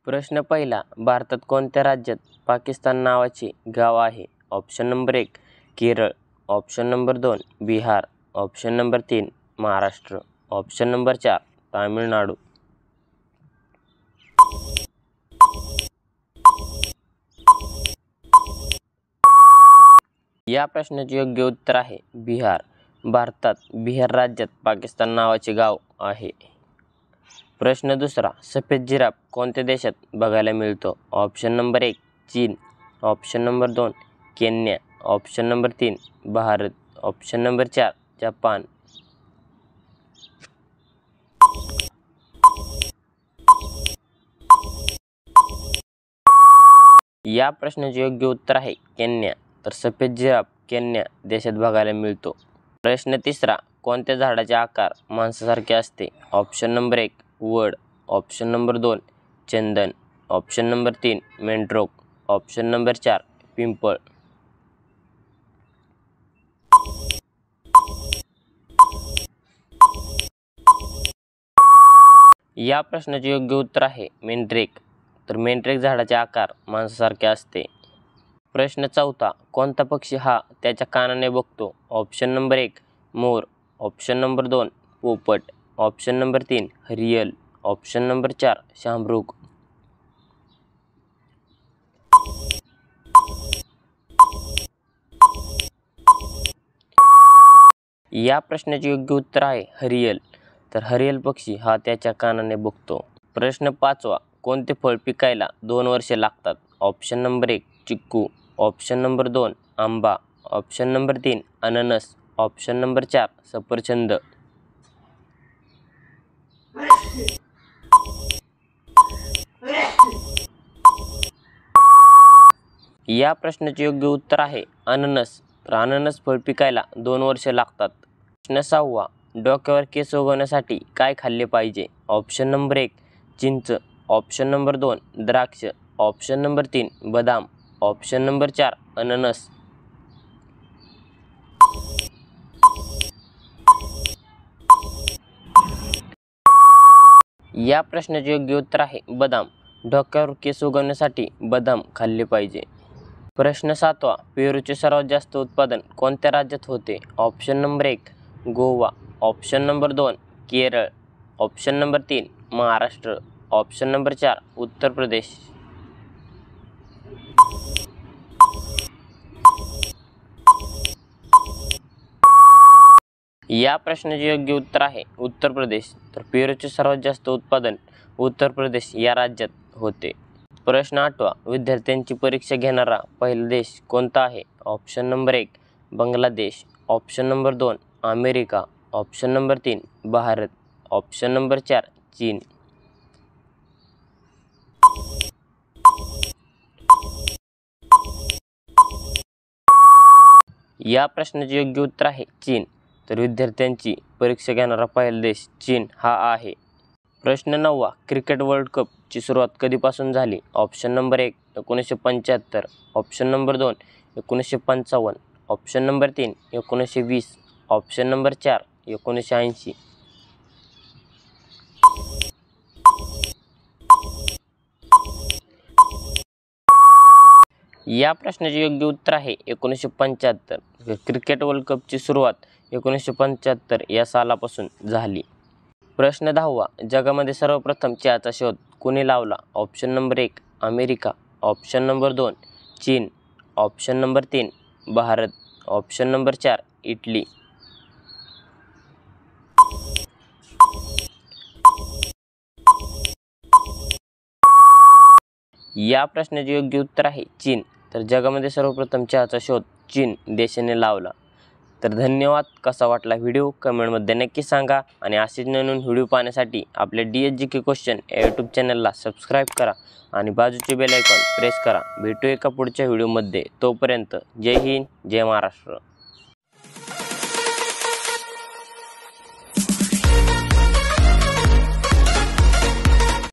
प्रश्न पहिला, भारतात कोणत्या राज्यात पाकिस्तान नावाचे गाव आहे? Option number 1 Kerala, option number 2 Bihar, option number 3 Maharashtra, option number 4 Tamil Nadu. या प्रश्नाचे योग्य उत्तर आहे बिहार. भारतात बिहार राज्यात पाकिस्तान नावाचे गाव आहे. प्रश्न दुसरा, सफेद जिराफ कोणत्या देशात बघायला मिळतो? ऑप्शन नंबर 1 चीन, option number 2 Kenya, option number 3 Bharat, option number 4 Japan. या प्रश्नाचे योग्य उत्तर आहे केन्या. तर सफेद जिराफ केन्या देशात बघायला मिळतो. प्रश्न तिसरा, कोणत्या झाडाचे आकार माणसासारखे असते? ऑप्शन नंबर 1 वड, ऑप्शन नंबर 2 चंदन, ऑप्शन नंबर 3 मेंढरोक, ऑप्शन नंबर 4 पिंपळ. या प्रश्नाचे योग्य उत्तर आहे मेंढरेक. तर मेंढरेक झाडाचे आकार माणसासारखे असते. प्रश्न चौथा, कोणता पक्षी हा त्याच्या कानाने बघतो? ऑप्शन नंबर 1 मोर, ऑप्शन नंबर 2 पोपट, ऑप्शन नंबर 3 हरियल, ऑप्शन नंबर 4 शामरुख. या प्रश्नाचे योग्य उत्तर आहे हरियल. तर हरियल पक्षी हा त्याच्या कानाने बघतो. प्रश्न पाचवा, कोणते फळ पिकायला 2 वर्षे लागतात? ऑप्शन नंबर 1 चिक्कू, ऑप्शन नंबर 2 आंबा, ऑप्शन नंबर 3 अननस, ऑप्शन नंबर 4 सफरचंद. या प्रश्नाचे योग्य उत्तर आहे अननस. तर अननस फळ पिकायला 2 वर्षे लागतात. प्रश्न सहावा, डोक्यावर केस उगवण्यासाठी काय खाल्ले पाहिजे? ऑप्शन नंबर 1 चिंच, ऑप्शन नंबर 2 द्राक्ष, ऑप्शन नंबर 3 बदाम, ऑप्शन नंबर 4 अननस. या प्रश्नाचे योग्य उत्तर आहे बदाम. डोक्यावर केस उगवण्यासाठी बदाम खाल्ले पाहिजे. प्रश्न सातवा, पेरूचे सर्वात जास्त उत्पादन कोणत्या राज्यात होते? Option number 1 Goa, option number 2 Kerala, option number 3 Maharashtra, option number 4 Uttar Pradesh. या प्रश्नाचे योग्य उत्तर आहे उत्तर प्रदेश. तर पेरूचे सर्वात जास्त उत्पादन उत्तर प्रदेश या राज्यात होते. प्रश्न आठवा, विद्यार्थ्यांची परीक्षा घेणारा पहिला देश कोणता आहे? Option number 1 Bangladesh, option number 2 America, option number 3 Bharat, option number 4 चीन. या प्रश्नाचे योग्य उत्तर आहे चीन. तर विद्यार्थ्यांची परीक्षा घेणारा पहिला देश चीन हा आहे. प्रश्न नववा, क्रिकेट वर्ल्ड कपची सुरुवात कधीपासून झाली? Option number 1 1975, option number 2 1955, option number 3 1920, option number 4 1980. या प्रश्नाचे योग्य उत्तर आहे 1975. क्रिकेट वर्ल्ड कपची सुरुवात 1975 या सालापासून झाली. प्रश्न 10वा, जगामध्ये सर्वप्रथम चहाचा शोध कोणी लावला? Option number 1 America, option number 2 चीन, option number 3 Bharat, option number 4 Italy. या प्रश्नाचे योग्य उत्तर आहे चीन. तर जगामध्ये सर्वप्रथम चहाचा शोध चीन देशाने लावला. तर धन्यवाद. कसा वाटला व्हिडिओ कमेंटमध्ये नक्की सांगा आणि असेच नवीन व्हिडिओ पाहण्यासाठी आपल्या DSGK क्वेश्चन या यूट्यूब चॅनलला सबस्क्राईब करा आणि बाजूचे बेल आयकॉन प्रेस करा. भेटू एका पुढच्या व्हिडिओमध्ये. तोपर्यंत जय हिंद, जय महाराष्ट्र.